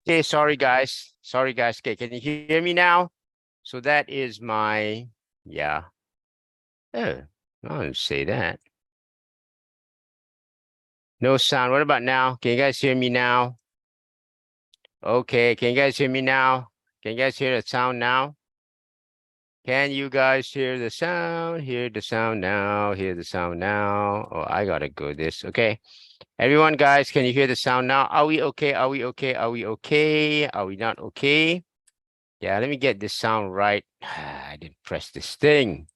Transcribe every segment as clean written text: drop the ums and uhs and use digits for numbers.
Okay, sorry guys. Sorry guys. Okay, can you hear me now? So that is my, yeah. Oh, I didn't say that. No sound. What about now? Can you guys hear me now? Okay, can you guys hear me now? Can you guys hear the sound now? Can you guys hear the sound? Hear the sound now. Hear the sound now. Oh, I gotta go this. Okay. Everyone, guys, can you hear the sound now? Are we okay? Are we okay? Are we okay? Are we not okay? Yeah, let me get this sound right. I didn't press this thing.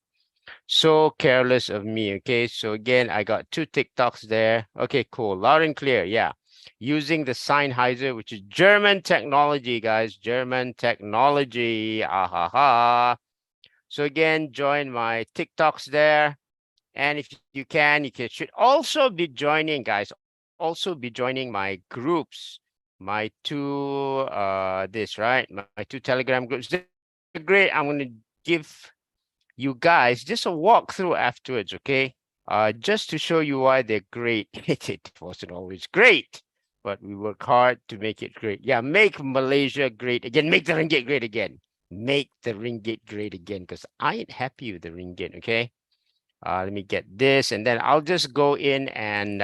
So careless of me. Okay, so again, I got two TikToks there. Okay, cool. Loud and clear. Yeah. Using the Sennheiser, which is German technology, guys. German technology. Ah ha ha. So again, join my TikToks there. And if you can should also be joining, guys. Also be joining my groups, my two this right, my two Telegram groups. They're great. I'm gonna give you guys just a walkthrough afterwards, okay? Just to show you why they're great. It wasn't always great, but we work hard to make it great. Yeah, make Malaysia great again. Make the ringgit great again. Make the ringgit great again, because I ain't happy with the ringgit, okay? Let me get this, and then I'll just go in and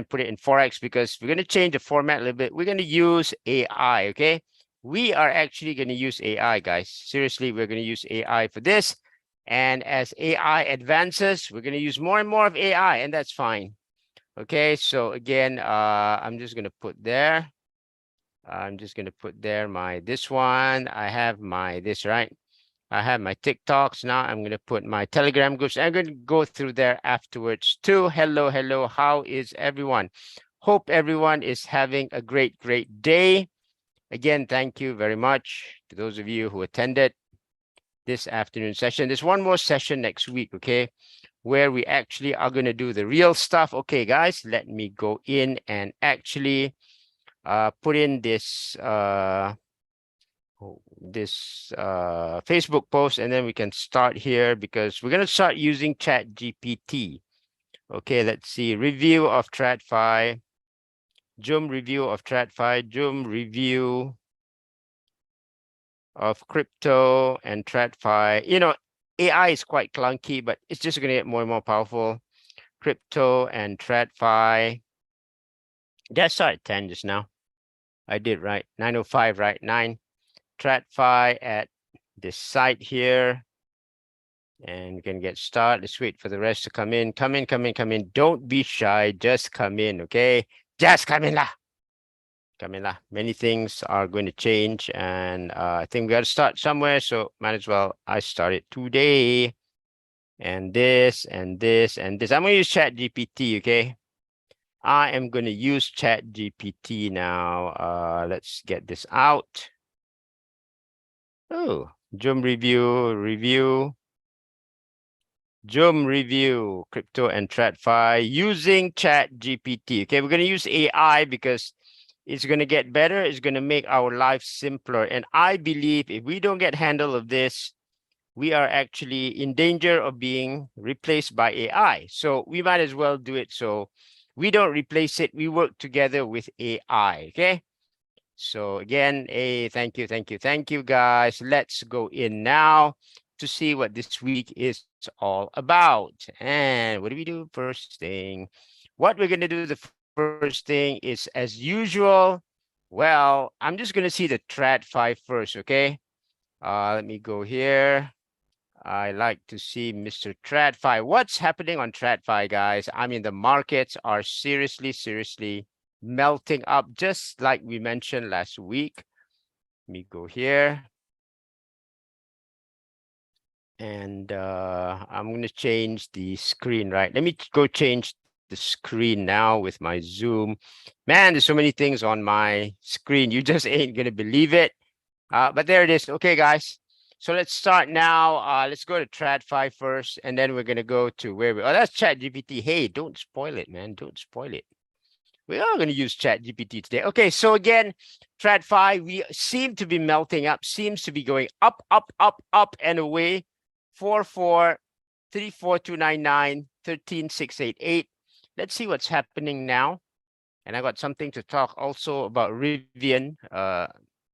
put it in Forex, because we're going to change the format a little bit. We're going to use AI, okay? We are actually going to use AI, guys. Seriously, we're going to use AI for this. And as AI advances, we're going to use more and more of AI, and that's fine. Okay, so again, I'm just going to put there. I'm just going to put there this one. I have this, right? I have my TikToks now. I'm going to put my Telegram groups. I'm going to go through there afterwards too. Hello, hello. How is everyone? Hope everyone is having a great, great day. Again, thank you very much to those of you who attended this afternoon session. There's one more session next week, okay, where we actually are going to do the real stuff. Okay, guys, let me go in and actually put in this Facebook post, and then we can start here, because we're going to start using Chat GPT. Okay, let's see. Review of TradFi. Zoom review of TradFi. Zoom review of crypto and TradFi. You know, AI is quite clunky, but it's just going to get more and more powerful. Crypto and TradFi. Did I start at 10 just now? I did, right? 9:05, right? 9. TradFi at this site here. And we can get started. Let's wait for the rest to come in. Come in, come in, come in. Don't be shy. Just come in, okay? Just come in lah. Come in lah. Many things are going to change, and I think we got to start somewhere. So might as well I start it today. And this, and this, and this. I'm going to use Chat GPT, okay? I am going to use Chat GPT now. Let's get this out. Oh, Zoom review. Zoom review, crypto and TradFi using Chat GPT. Okay, we're going to use AI because it's going to get better. It's going to make our life simpler. And I believe if we don't get handle of this, we are actually in danger of being replaced by AI. So we might as well do it so we don't replace it. We work together with AI. Okay. So again, thank you, guys. Let's go in now to see what this week is all about. And what do we do first thing? What we're going to do the first thing is, as usual, well, I'm just going to see the TradFi first, okay? Let me go here. I like to see Mr. TradFi. What's happening on TradFi, guys? I mean, the markets are seriously melting up, just like we mentioned last week. Let me go here. And I'm going to change the screen, right? Let me go change the screen now with my Zoom. Man, there's so many things on my screen. You just ain't going to believe it. But there it is. Okay, guys. So let's start now. Let's go to TradFi first, and then we're going to go to where we... Oh, that's ChatGPT. Hey, don't spoil it, man. Don't spoil it. We are going to use ChatGPT today. Okay, so again, TradFi, we seem to be melting up, seems to be going up, and away. 44, 34299, 13688. Let's see what's happening now. And I got something to talk also about Rivian,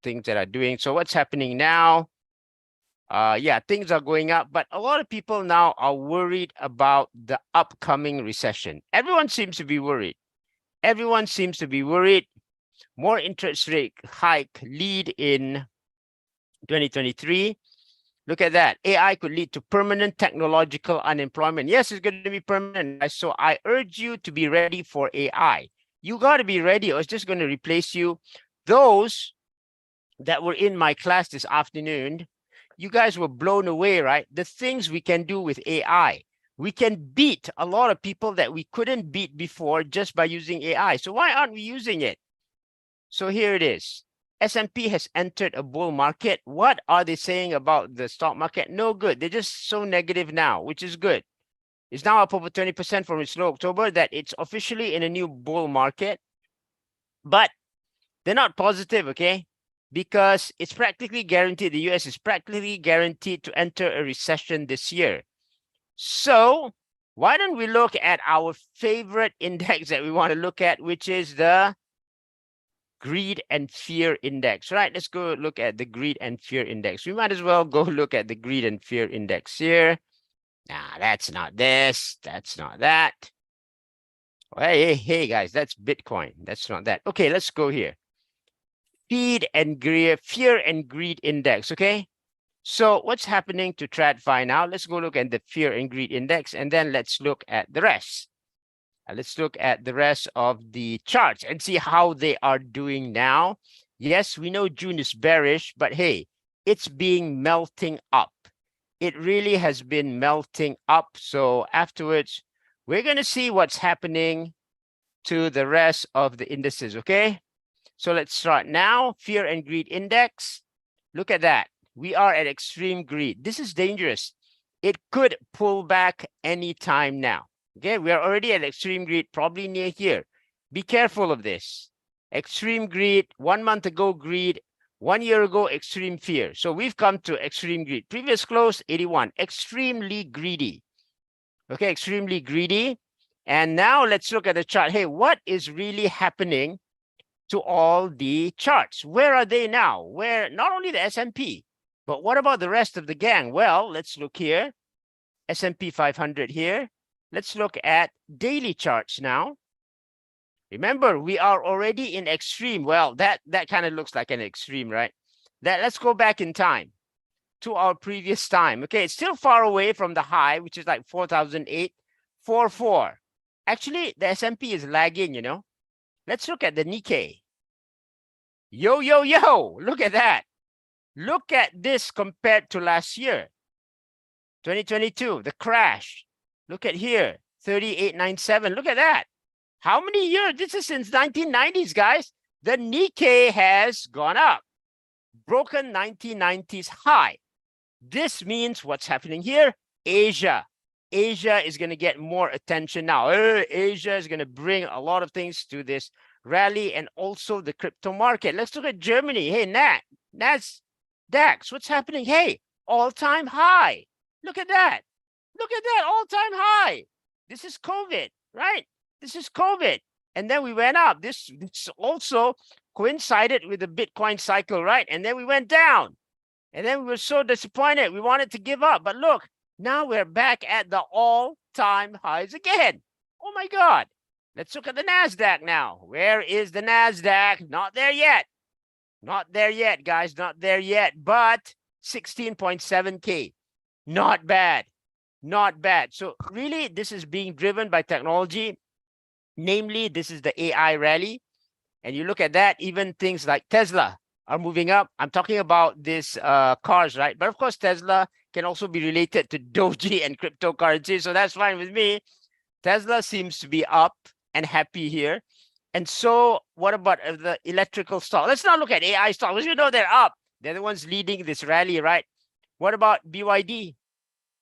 things that are doing. So what's happening now? Yeah, things are going up, but a lot of people now are worried about the upcoming recession. Everyone seems to be worried. Everyone seems to be worried. More interest rate hike lead in 2023. Look at that. AI could lead to permanent technological unemployment. Yes, it's going to be permanent, guys. So I urge you to be ready for AI. You got to be ready, or it's just going to replace you. Those that were in my class this afternoon, you guys were blown away, right? The things we can do with AI. We can beat a lot of people that we couldn't beat before just by using AI. So why aren't we using it? So here it is. S&P has entered a bull market. What are they saying about the stock market? No good. They're just so negative now, which is good. It's now up over 20% from its low October, that it's officially in a new bull market. But they're not positive, okay? Because it's practically guaranteed. The US is practically guaranteed to enter a recession this year. So why don't we look at our favorite index that we want to look at, which is the greed and fear index, right? Let's go look at the greed and fear index. We might as well go look at the greed and fear index here. Nah, that's not this. That's not that. Hey, guys, that's Bitcoin. That's not that. Okay, let's go here. Fear and greed index, okay? So what's happening to TradFi now? Let's go look at the fear and greed index, and then let's look at the rest. Let's look at the rest of the charts and see how they are doing now. Yes, we know June is bearish, but hey, it's been melting up. It really has been melting up. So afterwards, we're going to see what's happening to the rest of the indices, okay? So let's start now. Fear and greed index. Look at that. We are at extreme greed. This is dangerous. It could pull back anytime now. Okay, we are already at extreme greed, probably near here. Be careful of this. Extreme greed, 1 month ago greed, 1 year ago extreme fear. So we've come to extreme greed. Previous close, 81, extremely greedy. Okay, extremely greedy. And now let's look at the chart. Hey, what is really happening to all the charts? Where are they now? Where, not only the S&P, but what about the rest of the gang? Well, let's look here. S&P 500 here. Let's look at daily charts now. Remember, we are already in extreme. Well, that kind of looks like an extreme, right? Let's go back in time to our previous time. Okay, it's still far away from the high, which is like 4,844. Actually, the S&P is lagging, you know. Let's look at the Nikkei. Yo, look at that. Look at this compared to last year. 2022, the crash. Look at here, 3897. Look at that. How many years? This is since 1990s, guys. The Nikkei has gone up, broken 1990s high. This means what's happening here? Asia. Asia is going to get more attention now. Asia is going to bring a lot of things to this rally, and also the crypto market. Let's look at Germany. Hey, DAX, what's happening? Hey, all-time high. Look at that. Look at that, all-time high. This is COVID, right? This is COVID. And then we went up. This also coincided with the Bitcoin cycle, right? And then we went down. And then we were so disappointed. We wanted to give up. But look, now we're back at the all-time highs again. Oh my God. Let's look at the NASDAQ now. Where is the NASDAQ? Not there yet. Not there yet, guys. Not there yet. But 16.7K. Not bad. Not bad. So really, this is being driven by technology. Namely, this is the AI rally. And you look at that, even things like Tesla are moving up. I'm talking about this cars, right? But of course, Tesla can also be related to Doji and cryptocurrency. So that's fine with me. Tesla seems to be up and happy here. And so what about the electrical stock? Let's not look at AI stocks. You know they're up. They're the ones leading this rally, right? What about BYD?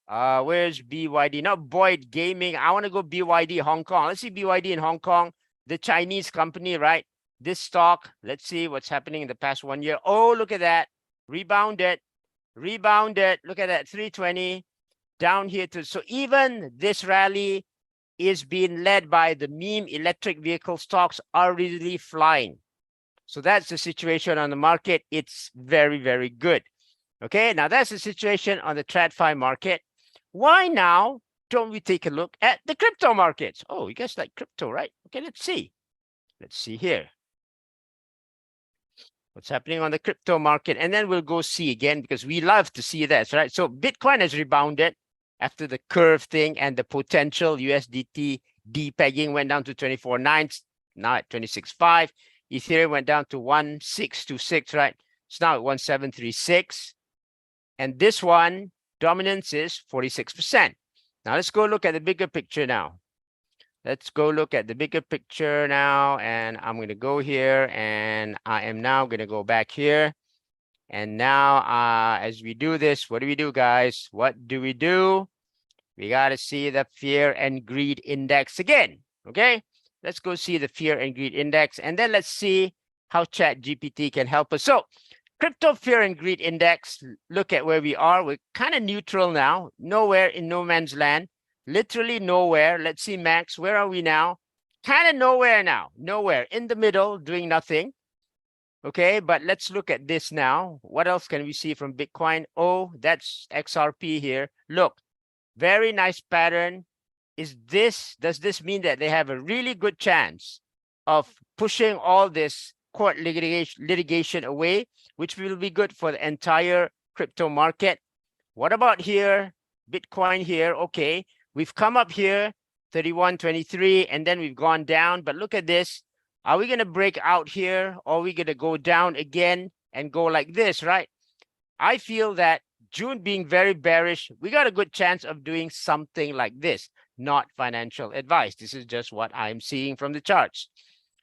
Where's BYD? Not Boyd Gaming. I want to go BYD Hong Kong. Let's see BYD in Hong Kong, the Chinese company, right? This stock, let's see what's happening in the past 1 year. Oh, look at that. Rebounded. Look at that, 320 down here to, so even this rally is being led by the meme electric vehicle stocks are really flying. So that's the situation on the market. It's very, very good. Okay, now that's the situation on the TradFi market. Why now don't we take a look at the crypto markets? Oh, you guys like crypto, right? Okay, let's see. Let's see here. What's happening on the crypto market? And then we'll go see again because we love to see that, right? So Bitcoin has rebounded after the curve thing and the potential USDT depegging went down to 24.9, now at 26.5. Ethereum went down to 1626, right? It's now at 1736. And this one, dominance is 46%. Now let's go look at the bigger picture now. Let's go look at the bigger picture now. And I'm going to go here and I am now going to go back here. And now as we do this, what do we do, guys? What do? We got to see the fear and greed index again. Okay, let's go see the fear and greed index. And then let's see how ChatGPT can help us. So crypto fear and greed index, look at where we are. We're kind of neutral now, nowhere in no man's land, literally nowhere. Let's see, Max, where are we now? Kind of nowhere now, nowhere in the middle, doing nothing. Okay, but let's look at this now. What else can we see from Bitcoin? Oh, that's XRP here. Look, very nice pattern. Does this mean that they have a really good chance of pushing all this court litigation away, which will be good for the entire crypto market? What about here? Bitcoin here. Okay, we've come up here, 31.23, and then we've gone down. But look at this. Are we going to break out here, or are we going to go down again and go like this, right? I feel that June being very bearish, we got a good chance of doing something like this. Not financial advice. This is just what I'm seeing from the charts.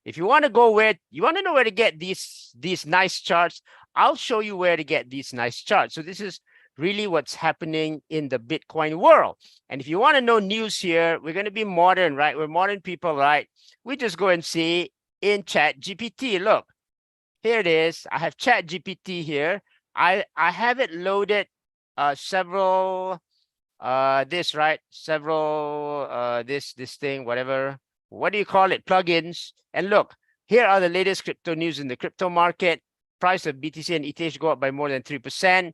If you want to go where, you want to know where to get these nice charts, I'll show you where to get these nice charts. So this is really what's happening in the Bitcoin world. And if you want to know news here, we're going to be modern, right? We're modern people, right? We just go and see in ChatGPT. Look, here it is. I have ChatGPT here. I have it loaded several this, right? Several this thing, whatever. What do you call it? Plugins. And look, here are the latest crypto news in the crypto market. Price of BTC and ETH go up by more than 3%.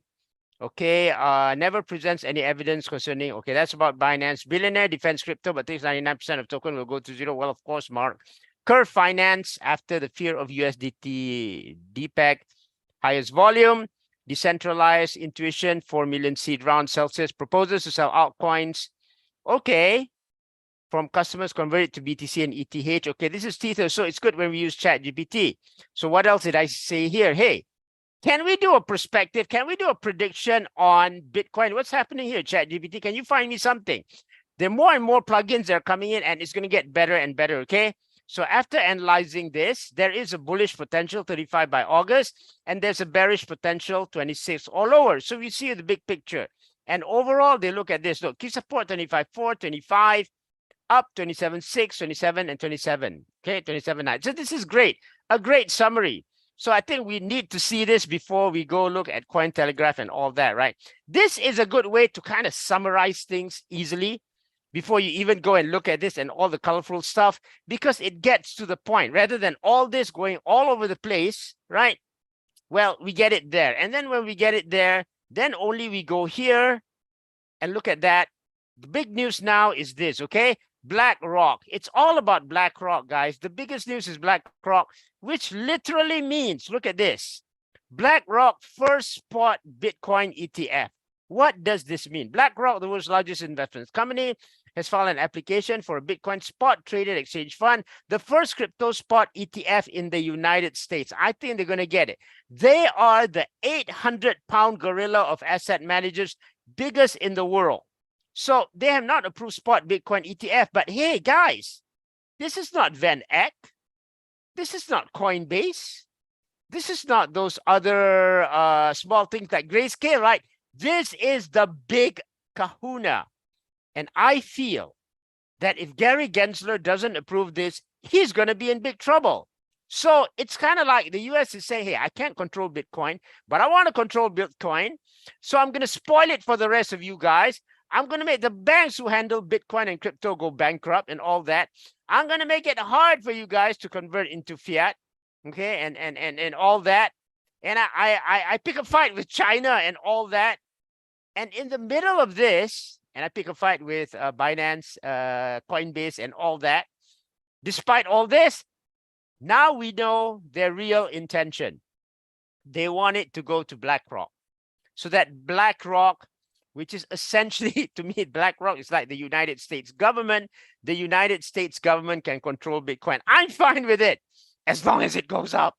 Okay, never presents any evidence concerning, okay, that's about Binance. Billionaire defends crypto, but thinks 99% of token will go to zero. Well, of course, Mark. Curve Finance, after the fear of USDT depeg, highest volume. Decentralized Intuition, 4 million seed round. Celsius proposes to sell altcoins. Okay, from customers converted to BTC and ETH. Okay, this is Tether, so it's good when we use ChatGPT. So what else did I say here? Hey, can we do a perspective? Can we do a prediction on Bitcoin? What's happening here, ChatGPT? Can you find me something? There are more and more plugins that are coming in, and it's going to get better and better, okay? So after analyzing this, there is a bullish potential 35 by August, and there's a bearish potential 26 or lower. So we see the big picture. And overall, they look at this. Look, key support 25.4, 25, up 27.6, 27, and 27. Okay, 27.9. So this is great. A great summary. So I think we need to see this before we go look at Cointelegraph and all that, right? This is a good way to kind of summarize things easily before you even go and look at this and all the colorful stuff, because it gets to the point rather than all this going all over the place, right? Well, we get it there. And then when we get it there, then only we go here and look at that. The big news now is this, okay? BlackRock. It's all about BlackRock, guys. The biggest news is BlackRock, which literally means, look at this. BlackRock first spot Bitcoin ETF. What does this mean? BlackRock, the world's largest investment company, has filed an application for a Bitcoin spot traded exchange fund, the first crypto spot ETF in the United States. I think they're going to get it. They are the 800-pound gorilla of asset managers, biggest in the world. So they have not approved spot Bitcoin ETF, but hey, guys, this is not Van Eck. This is not Coinbase. This is not those other small things like Grayscale, right? This is the big kahuna. And I feel that if Gary Gensler doesn't approve this, he's going to be in big trouble. So it's kind of like the US is saying, hey, I can't control Bitcoin, but I want to control Bitcoin. So I'm going to spoil it for the rest of you guys. I'm going to make the banks who handle Bitcoin and crypto go bankrupt and all that. I'm going to make it hard for you guys to convert into fiat. Okay. And all that. And I pick a fight with China and all that. And in the middle of this, and I pick a fight with Binance, Coinbase, and all that. Despite all this, now we know their real intention. They want it to go to BlackRock. So that BlackRock, which is essentially, to me, BlackRock is like the United States government. The United States government can control Bitcoin. I'm fine with it as long as it goes up.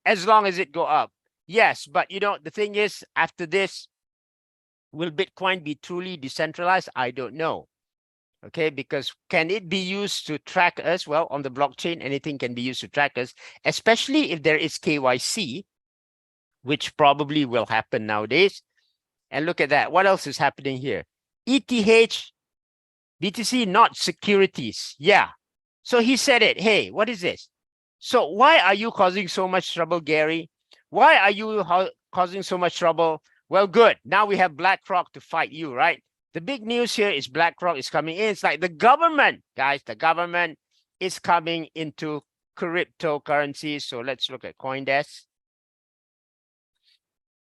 As long as it go up. Yes, but you know, the thing is, after this, will Bitcoin be truly decentralized? I don't know. Okay, because can it be used to track us? Well, on the blockchain, anything can be used to track us, especially if there is KYC, which probably will happen nowadays. And look at that. What else is happening here? ETH, BTC, not securities. Yeah. So he said it. Hey, what is this? So why are you causing so much trouble, Gary? Why are you causing so much trouble? Well, good. Now we have BlackRock to fight you, right? The big news here is BlackRock is coming in. It's like the government, guys, the government is coming into cryptocurrencies. So let's look at CoinDesk.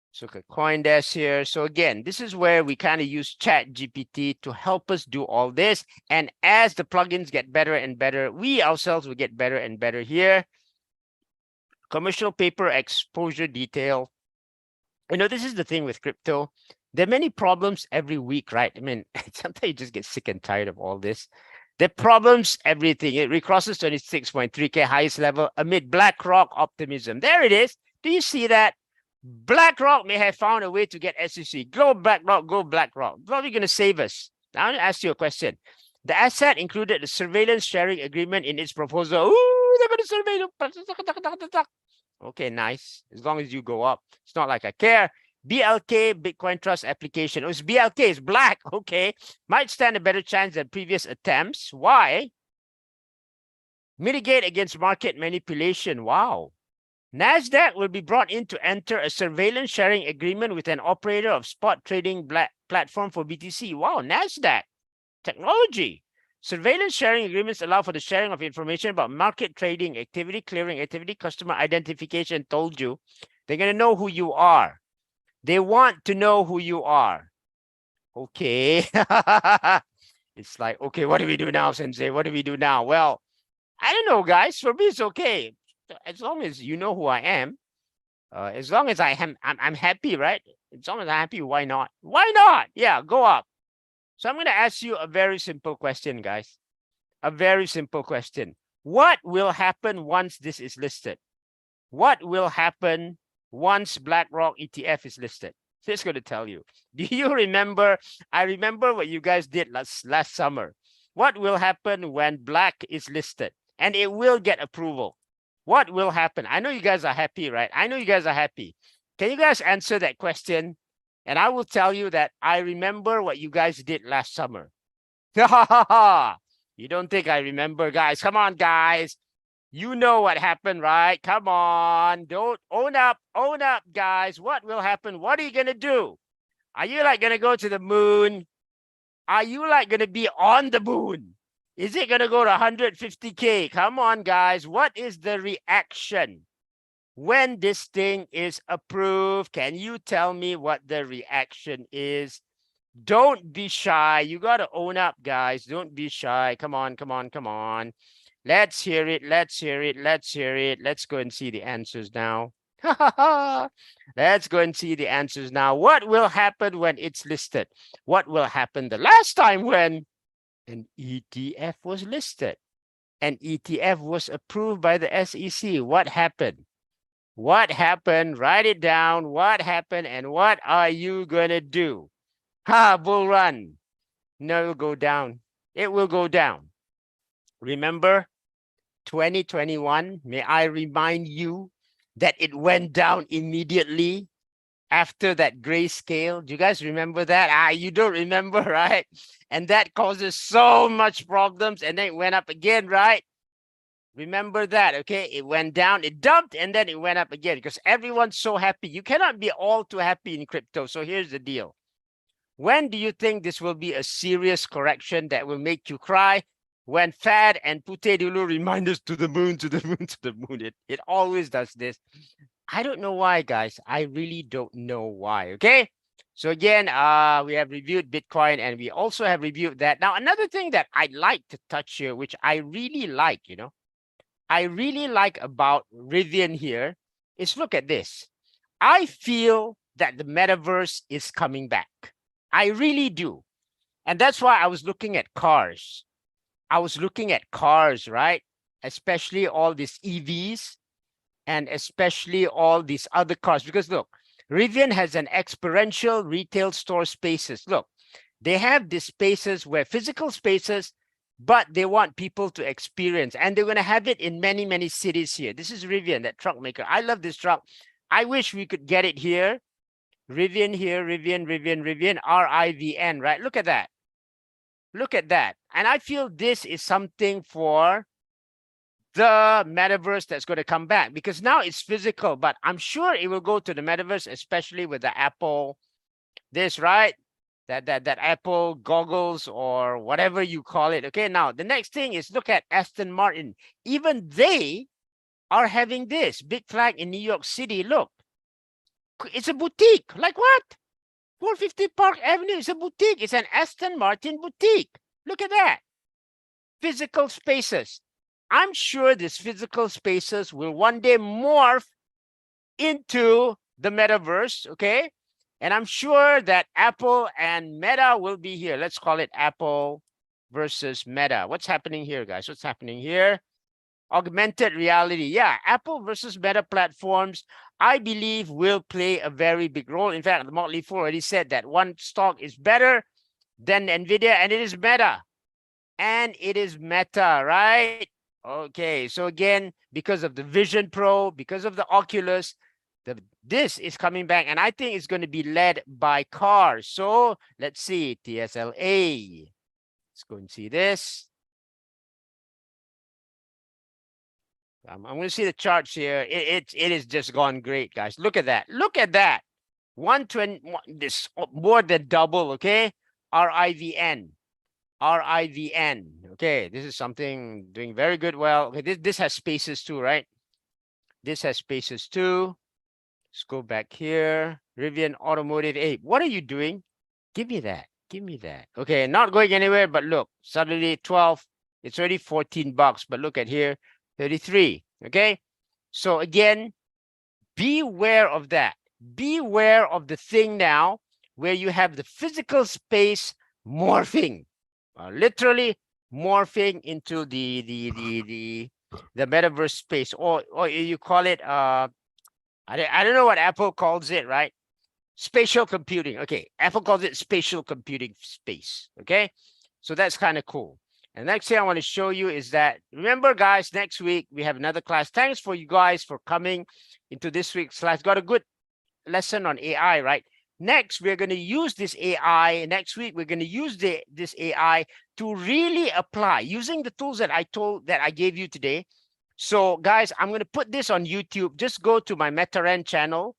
Let's look at CoinDesk here. So again, this is where we kind of use ChatGPT to help us do all this. And as the plugins get better and better, we ourselves will get better and better here. Commercial paper exposure detail. You know, this is the thing with crypto. There are many problems every week, right? I mean, sometimes you just get sick and tired of all this. There are problems, everything. It recrosses 26.3K highest level amid BlackRock optimism. There it is. Do you see that? BlackRock may have found a way to get SEC. Go BlackRock, go BlackRock. What are you going to save us? Now, I'm going to ask you a question. The asset included the surveillance sharing agreement in its proposal. Ooh, they're going to surveil. Okay, nice. As long as you go up. It's not like I care. BLK, Bitcoin Trust application. Oh, it's BLK, it's black. Okay. Might stand a better chance than previous attempts. Why? Mitigate against market manipulation. Wow. NASDAQ will be brought in to enter a surveillance sharing agreement with an operator of spot trading platform for BTC. Wow, NASDAQ. Technology. Surveillance sharing agreements allow for the sharing of information about market trading activity, clearing activity, customer identification. Told you. They're going to know who you are. They want to know who you are. Okay. It's like, okay, what do we do now, Sensei? What do we do now? Well, I don't know, guys. For me, it's okay. As long as you know who I am. As long as I'm happy, right? As long as I'm happy, why not? Why not? Yeah, go up. So I'm going to ask you a very simple question, guys. A very simple question. What will happen once this is listed? What will happen once BlackRock ETF is listed? Just going to tell you. Do you remember? I remember what you guys did last summer. What will happen when Black is listed? And it will get approval. What will happen? I know you guys are happy, right? I know you guys are happy. Can you guys answer that question? And I will tell you that I remember what you guys did last summer. You don't think I remember, guys? Come on, guys. You know what happened, right? Come on. Don't own up, guys. What will happen? What are you going to do? Are you like going to go to the moon? Are you like going to be on the moon? Is it going to go to 150K? Come on, guys. What is the reaction when this thing is approved? Can you tell me what the reaction is? Don't be shy. You got to own up, guys. Don't be shy. Come on, come on, come on. Let's hear it. Let's hear it. Let's hear it. Let's go and see the answers now. Let's go and see the answers now. What will happen when it's listed? What will happen the last time when an ETF was listed? An ETF was approved by the SEC. What happened? What happened? Write it down. What happened and what are you going to do? Bull run. No, it will go down. It will go down. Remember 2021? May I remind you that it went down immediately after that grayscale. Do you guys remember that? You don't remember, right? And that causes so much problems and then it went up again, right? Remember that, okay? It went down, it dumped, and then it went up again because everyone's so happy. You cannot be all too happy in crypto. So here's the deal. When do you think this will be a serious correction that will make you cry? When Fad and Pute Dulu remind us to the moon, to the moon, to the moon. It always does this. I don't know why, guys. I really don't know why. Okay. So again, we have reviewed Bitcoin and we also have reviewed that. Now, another thing that I'd like to touch here, which I really like, I really like about Rivian here is look at this. I feel that the metaverse is coming back. I really do. And that's why I was looking at cars. I was looking at cars, right? Especially all these EVs and especially all these other cars. Because look, Rivian has an experiential retail store spaces. Look, they have these spaces where physical spaces, but they want people to experience. And they're going to have it in many, many cities here. This is Rivian, that truck maker. I love this truck. I wish we could get it here. Rivian here, Rivian, Rivn, right? Look at that. Look at that. And I feel this is something for the metaverse that's going to come back, because now it's physical, but I'm sure it will go to the metaverse, especially with the Apple, this, right? That Apple goggles or whatever you call it. Okay, now the next thing is look at Aston Martin. Even they are having this big flag in New York City. Look, it's a boutique. Like what? 450 Park Avenue is a boutique. It's an Aston Martin boutique. Look at that. Physical spaces. I'm sure these physical spaces will one day morph into the metaverse, okay? And I'm sure that Apple and Meta will be here. Let's call it Apple versus Meta. What's happening here, guys? What's happening here? Augmented reality. Yeah, Apple versus Meta platforms, I believe, will play a very big role. In fact, the Motley Fool already said that one stock is better than NVIDIA, and it is Meta. And it is Meta, right? Okay, so again, because of the Vision Pro, because of the Oculus, this is coming back, and I think it's going to be led by cars. So let's see, TSLA. Let's go and see this. I'm going to see the charts here. It is just gone great, guys. Look at that. Look at that. 120, this more than double, okay? RIVN. RIVN. Okay, this is something doing very good. Well, okay, this has spaces too, right? This has spaces too. Let's go back here. Rivian Automotive. Hey, what are you doing? Give me that. Give me that. Okay, not going anywhere, but look, suddenly 12. It's already 14 bucks, but look at here, 33. Okay, so again, beware of that. Beware of the thing now where you have the physical space morphing. Literally morphing into the metaverse space, or you call it I don't know what Apple calls it, right? Spatial computing. Okay, Apple calls it spatial computing space. Okay, so that's kind of cool. And next thing I want to show you is that, remember, guys, next week we have another class. Thanks for you guys for coming into this week's class. Got a good lesson on AI, right? Next, we're going to use this AI. Next week, we're going to use this AI to really apply using the tools that I gave you today. So, guys, I'm going to put this on YouTube. Just go to my Metaran channel,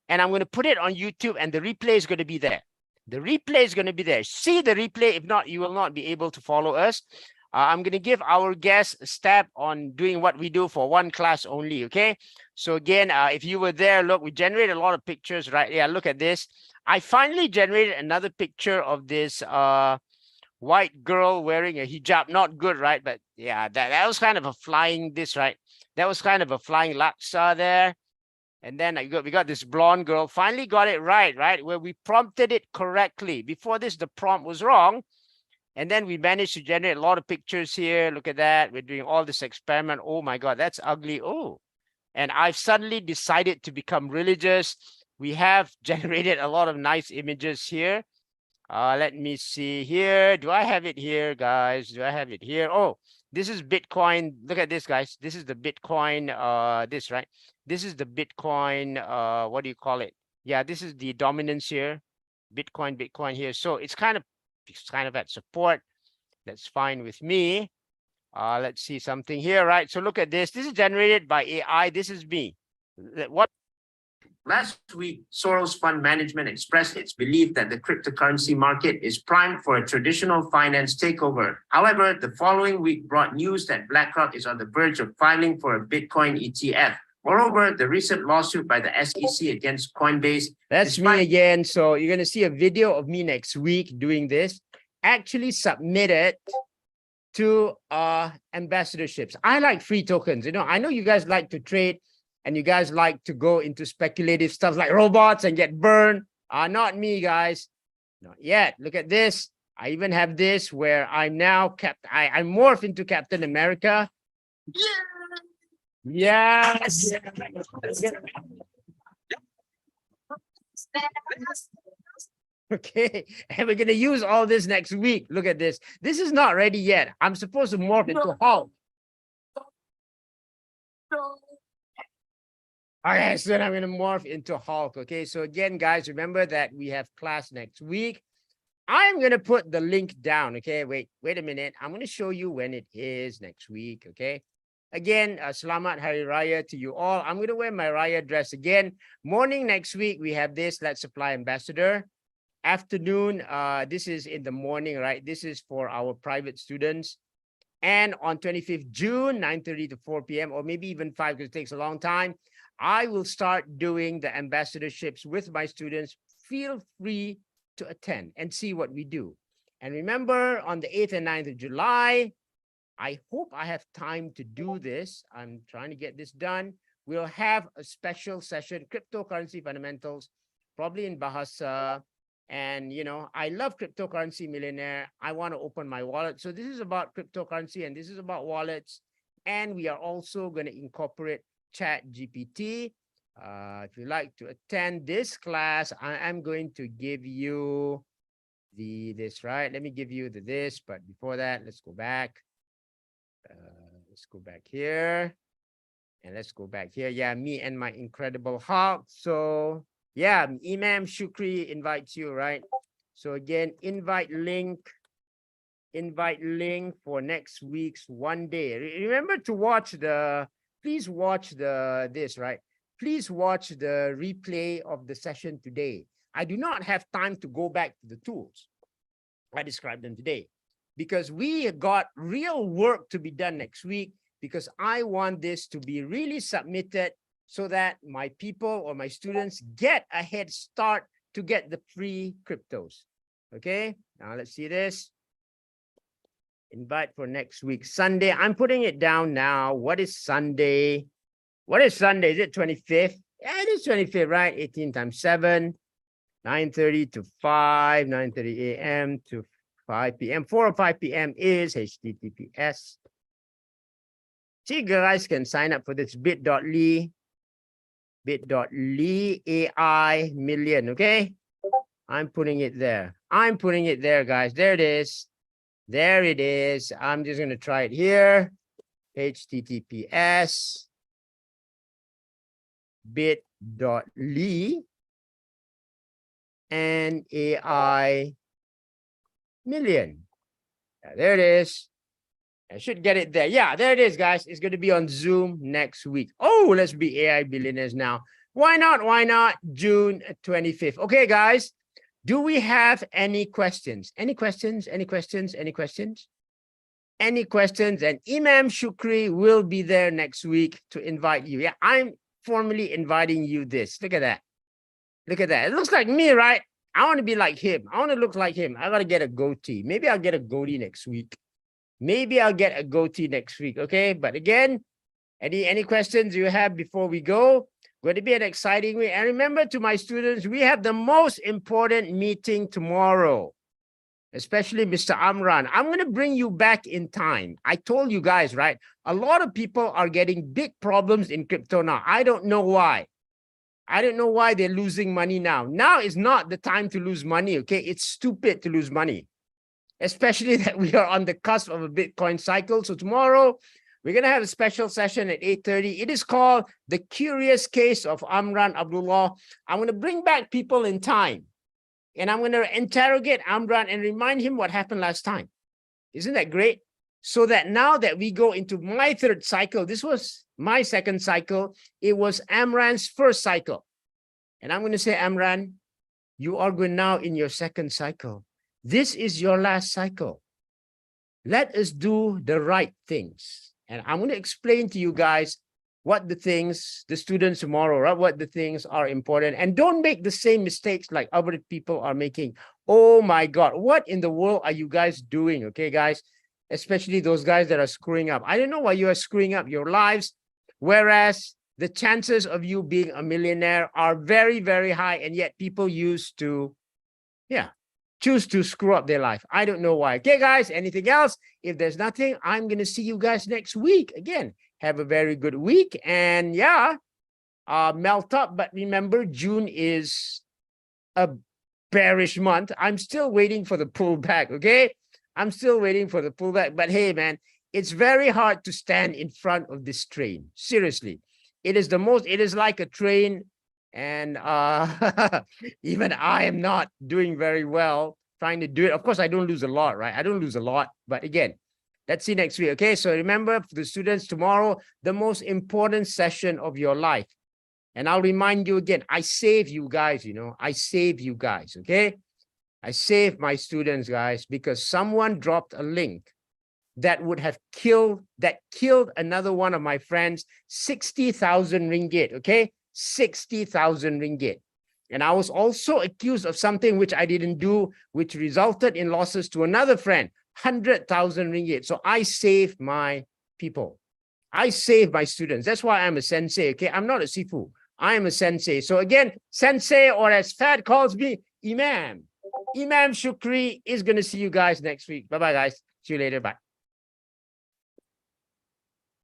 and I'm going to put it on YouTube, and the replay is going to be there. The replay is going to be there. See the replay. If not, you will not be able to follow us. I'm going to give our guests a step on doing what we do for one class only, okay? So again, if you were there, look, we generated a lot of pictures, right? Yeah, look at this. I finally generated another picture of this white girl wearing a hijab. Not good, right? But yeah, that was kind of a flying this, right? That was kind of a flying laksa there. And then we got this blonde girl. Finally got it right? Where we prompted it correctly. Before this, the prompt was wrong. And then we managed to generate a lot of pictures here. Look at that. We're doing all this experiment. Oh my God, that's ugly. Oh, and I've suddenly decided to become religious. We have generated a lot of nice images here. Let me see here. Do I have it here, guys? Do I have it here? Oh, this is Bitcoin. Look at this, guys. This is the Bitcoin, this, right? This is the Bitcoin, what do you call it? Yeah, this is the dominance here. Bitcoin here. So it's kind of at support. That's fine with me. Let's see something here, right? So look at this. This is generated by AI. This is me. What Last week, Soros Fund Management expressed its belief that the cryptocurrency market is primed for a traditional finance takeover. However, the following week brought news that BlackRock is on the verge of filing for a Bitcoin ETF. Moreover, the recent lawsuit by the SEC against Coinbase. That's me again. So you're going to see a video of me next week doing this. Actually submit it to ambassadorships. I like free tokens. You know, I know you guys like to trade and you guys like to go into speculative stuff like robots and get burned. Not me, guys. Not yet. Look at this. I even have this where I'm now I morph into Captain America. Yes. Okay, and we're gonna use all this next week. Look at this. This is not ready yet. I'm supposed to morph into Hulk. Okay, so then I'm gonna morph into Hulk. Okay, so again, guys, remember that we have class next week. I'm gonna put the link down. Okay, wait a minute. I'm gonna show you when it is next week. Okay. Again, Selamat Hari Raya to you all. I'm gonna wear my Raya dress again. Morning next week, we have this Let's Supply Ambassador. Afternoon, this is in the morning, right? This is for our private students. And on 25th June, 9:30 to 4 p.m. or maybe even 5 because it takes a long time, I will start doing the ambassadorships with my students. Feel free to attend and see what we do. And remember, on the 8th and 9th of July, I hope I have time to do this. I'm trying to get this done. We'll have a special session, cryptocurrency fundamentals, probably in Bahasa. And, you know, I love Cryptocurrency Millionaire. I want to open my wallet. So this is about cryptocurrency and this is about wallets. And we are also going to incorporate Chat GPT. If you like to attend this class, I am going to give you this, right? Let me give you this. But before that, let's go back. Let's go back here. And let's go back here. Yeah, me and my Incredible Hulk. So yeah, Imam Shukri invites you, right? So again, invite link for next week's one day. Remember to watch please watch this, right? Please watch the replay of the session today. I do not have time to go back to the tools. I described them today because we got real work to be done next week because I want this to be really submitted so that my people or my students get a head start to get the free cryptos. Okay, now let's see this. Invite for next week, Sunday. I'm putting it down now. What is Sunday? What is Sunday? Is it 25th? Yeah, it is 25th, right? 18 times 7, 9:30 to 5, 9:30 a.m. to 5 p.m. 4 or 5 p.m. is HTTPS. So you guys can sign up for this bit.ly AI million, okay? I'm putting it there. I'm putting it there, guys. There it is. There it is. I'm just going to try it here. HTTPS bit.ly and AI million. Yeah, there it is. I should get it there. Yeah, there it is, guys. It's going to be on Zoom next week. Oh, let's be AI billionaires now. Why not? Why not? June 25th. Okay, guys. Do we have any questions? Any questions? Any questions? Any questions? Any questions? And Imam Shukri will be there next week to invite you. Yeah, I'm formally inviting you this. Look at that. Look at that. It looks like me, right? I want to be like him. I want to look like him. I got to get a goatee. Maybe I'll get a goatee next week. Maybe I'll get a goatee next week, okay? But again, any questions you have before we go? Going to be an exciting week. And remember to my students, we have the most important meeting tomorrow, especially Mr. Amran. I'm going to bring you back in time. I told you guys, right? A lot of people are getting big problems in crypto now. I don't know why. I don't know why they're losing money now. Now is not the time to lose money, okay? It's stupid to lose money, especially that we are on the cusp of a Bitcoin cycle. So tomorrow, we're going to have a special session at 8:30. It is called The Curious Case of Amran Abdullah. I'm going to bring back people in time. And I'm going to interrogate Amran and remind him what happened last time. Isn't that great? So that now that we go into my third cycle, this was my second cycle. It was Amran's first cycle. And I'm going to say, Amran, you are going now in your second cycle. This is your last cycle. Let us do the right things. And I'm going to explain to you guys what the things, the students tomorrow, right? What the things are important. And don't make the same mistakes like other people are making. Oh my God, what in the world are you guys doing? Okay, guys, especially those guys that are screwing up. I don't know why you are screwing up your lives, whereas the chances of you being a millionaire are very, very high. And yet people used to, choose to screw up their life. I don't know why. Okay, guys, anything else? If there's nothing, I'm going to see you guys next week. Again, have a very good week. And melt up. But remember, June is a bearish month. I'm still waiting for the pullback, okay? I'm still waiting for the pullback. But hey, man, it's very hard to stand in front of this train. Seriously. It is like a train. And even I am not doing very well trying to do it. Of course, I don't lose a lot, right? I don't lose a lot. But again, let's see next week. Okay, so remember, for the students tomorrow, the most important session of your life. And I'll remind you again, I save you guys, I save you guys, okay? I save my students, guys, because someone dropped a link that would have killed another one of my friends, 60,000 ringgit, okay? 60,000 ringgit. And I was also accused of something which I didn't do, which resulted in losses to another friend, 100,000 ringgit. So I save my people. I save my students. That's why I'm a sensei, okay? I'm not a sifu. I am a sensei. So again, sensei, or as Fad calls me, Imam. Imam Shukri is going to see you guys next week. Bye-bye, guys. See you later. Bye.